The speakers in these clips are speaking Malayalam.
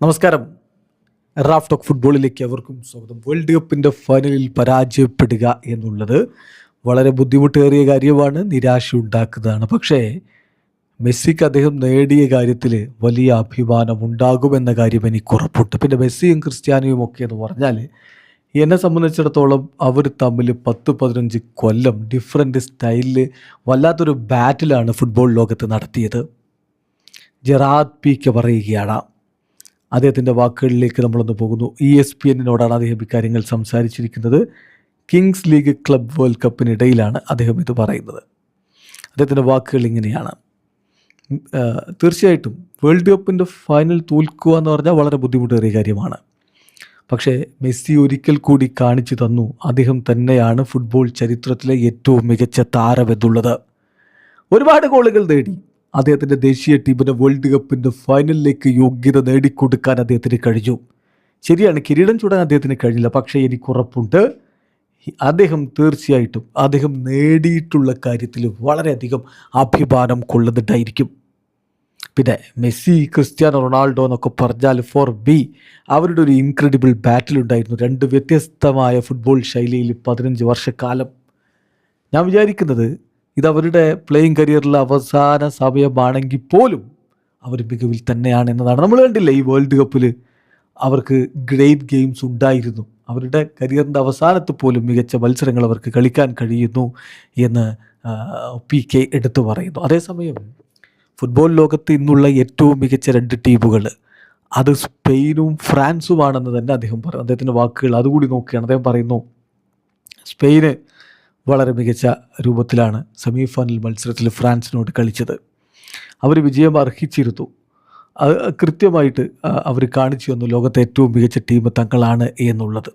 നമസ്കാരം. റാഫ് ടോക്ക് ഫുട്ബോളിലേക്ക് അവർക്കും സ്വാഗതം. വേൾഡ് കപ്പിൻ്റെ ഫൈനലിൽ പരാജയപ്പെടുക എന്നുള്ളത് വളരെ ബുദ്ധിമുട്ടേറിയ കാര്യമാണ്, നിരാശ ഉണ്ടാക്കുന്നതാണ്. പക്ഷേ മെസ്സിക്ക് അദ്ദേഹം നേടിയ കാര്യത്തിൽ വലിയ അഭിമാനം ഉണ്ടാകുമെന്ന കാര്യം എനിക്ക് ഉറപ്പുണ്ട്. പിന്നെ മെസ്സിയും ക്രിസ്ത്യാനോയും ഒക്കെ എന്ന് പറഞ്ഞാൽ എന്നെ സംബന്ധിച്ചിടത്തോളം അവർ തമ്മിൽ 10-15 കൊല്ലം ഡിഫറെൻ്റ് സ്റ്റൈലിൽ വല്ലാത്തൊരു ബാറ്റിലാണ് ഫുട്ബോൾ ലോകത്ത് നടത്തിയത്. ജെറാർഡ് പീക്കെ പറയുകയാണ്. അദ്ദേഹത്തിൻ്റെ വാക്കുകളിലേക്ക് നമ്മളൊന്ന് പോകുന്നു. ESPNനോടാണ് അദ്ദേഹം ഇക്കാര്യങ്ങൾ സംസാരിച്ചിരിക്കുന്നത്. കിങ്സ് ലീഗ് ക്ലബ് വേൾഡ് കപ്പിനിടയിലാണ് അദ്ദേഹം ഇത് പറയുന്നത്. അദ്ദേഹത്തിൻ്റെ വാക്കുകൾ ഇങ്ങനെയാണ്: തീർച്ചയായിട്ടും വേൾഡ് കപ്പിൻ്റെ ഫൈനൽ തോൽക്കുക എന്ന് പറഞ്ഞാൽ വളരെ ബുദ്ധിമുട്ടേറിയ കാര്യമാണ്. പക്ഷേ മെസ്സി ഒരിക്കൽ കൂടി കാണിച്ചു തന്നു അദ്ദേഹം തന്നെയാണ് ഫുട്ബോൾ ചരിത്രത്തിലെ ഏറ്റവും മികച്ച താരമെന്നുള്ളത്. ഒരുപാട് ഗോളുകൾ നേടി അദ്ദേഹത്തിൻ്റെ ദേശീയ ടീമിന് വേൾഡ് കപ്പിൻ്റെ ഫൈനലിലേക്ക് യോഗ്യത നേടിക്കൊടുക്കാൻ അദ്ദേഹത്തിന് കഴിഞ്ഞു. ശരിയാണ്, കിരീടം ചൂടാൻ അദ്ദേഹത്തിന് കഴിഞ്ഞില്ല. പക്ഷേ എനിക്കുറപ്പുണ്ട് അദ്ദേഹം തീർച്ചയായിട്ടും അദ്ദേഹം നേടിയിട്ടുള്ള കാര്യത്തിൽ വളരെയധികം അഭിമാനം കൊള്ളുന്നുണ്ടായിരിക്കും. പിന്നെ മെസ്സി, ക്രിസ്ത്യാനോ റൊണാൾഡോ എന്നൊക്കെ പറഞ്ഞാൽ അവരുടെ ഒരു ഇൻക്രെഡിബിൾ ബാറ്റിലുണ്ടായിരുന്നു. രണ്ട് വ്യത്യസ്തമായ ഫുട്ബോൾ ശൈലിയിൽ 15 വർഷക്കാലം. ഞാൻ വിചാരിക്കുന്നത് ഇത് അവരുടെ പ്ലേയിങ് കരിയറിലെ അവസാന സമയമാണെങ്കിൽ പോലും അവർ മികവിൽ തന്നെയാണ് എന്നതാണ്. നമ്മൾ കണ്ടില്ല, ഈ വേൾഡ് കപ്പിൽ അവർക്ക് ഗ്രേറ്റ് ഗെയിംസ് ഉണ്ടായിരുന്നു. അവരുടെ കരിയറിൻ്റെ അവസാനത്ത് പോലും മികച്ച മത്സരങ്ങൾ അവർക്ക് കളിക്കാൻ കഴിയുന്നു എന്ന് PK എടുത്തു പറയുന്നു. അതേസമയം ഫുട്ബോൾ ലോകത്ത് ഇന്നുള്ള ഏറ്റവും മികച്ച 2 ടീമുകൾ അത് സ്പെയിനും ഫ്രാൻസുമാണെന്ന് തന്നെ അദ്ദേഹം പറയുന്നു. അദ്ദേഹത്തിൻ്റെ വാക്കുകൾ അതുകൂടി നോക്കുകയാണ്. അദ്ദേഹം പറയുന്നു, സ്പെയിന് വളരെ മികച്ച രൂപത്തിലാണ് സെമി ഫൈനൽ മത്സരത്തിൽ ഫ്രാൻസിനോട് കളിച്ചത്. അവർ വിജയം അർഹിച്ചിരുന്നു. അത് കൃത്യമായിട്ട് അവർ കാണിച്ചു തന്നു ലോകത്തെ ഏറ്റവും മികച്ച ടീം തങ്ങളാണ് എന്നുള്ളത്.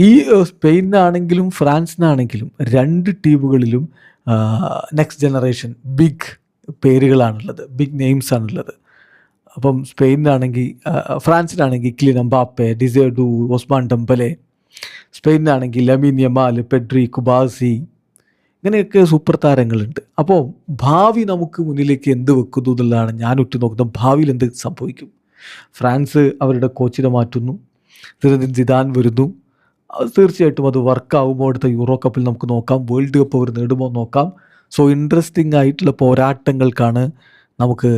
ഈ സ്പെയിനാണെങ്കിലും ഫ്രാൻസിനാണെങ്കിലും 2 ടീമുകളിലും നെക്സ്റ്റ് ജനറേഷൻ ബിഗ് പേരുകളാണുള്ളത്, ബിഗ് നെയിംസ് ആണുള്ളത്. അപ്പം സ്പെയിനാണെങ്കിൽ ഫ്രാൻസിനാണെങ്കിൽ Kylian Mbappe, Desire Doue, Ousmane Dembele. സ്പെയിനാണെങ്കിൽ ലമീൻ യമാൽ, പെഡ്രി, കുബാസി, ഇങ്ങനെയൊക്കെ സൂപ്പർ താരങ്ങളുണ്ട്. അപ്പോൾ ഭാവി നമുക്ക് മുന്നിലേക്ക് എന്ത് വെക്കുന്നു എന്നുള്ളതാണ് ഞാൻ ഉറ്റുനോക്കുന്നത്. ഭാവിയിൽ എന്ത് സംഭവിക്കും? ഫ്രാൻസ് അവരുടെ കോച്ചിനെ മാറ്റുന്നു, സിദാൻ വരുന്നു. തീർച്ചയായിട്ടും അത് വർക്കാവുമോ അടുത്ത യൂറോ കപ്പിൽ നമുക്ക് നോക്കാം. വേൾഡ് കപ്പ് അവർ നേടുമോ നോക്കാം. സോ ഇൻട്രസ്റ്റിംഗ് ആയിട്ടുള്ള പോരാട്ടങ്ങൾക്കാണ് നമുക്ക്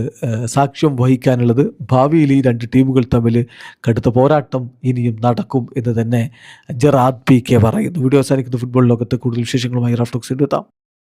സാക്ഷ്യം വഹിക്കാനുള്ളത്. ഭാവിയിൽ ഈ 2 ടീമുകൾ തമ്മിൽ കടുത്ത പോരാട്ടം ഇനിയും നടക്കും എന്ന് തന്നെ ജെറാർഡ് പീക്കെ പറയുന്നു. വീഡിയോ അവസാനിക്കുന്ന ഫുട്ബോൾ ലോകത്തെ കൂടുതൽ വിശേഷങ്ങളുമായി റാഫ് ടോക്സിൽ എത്താം.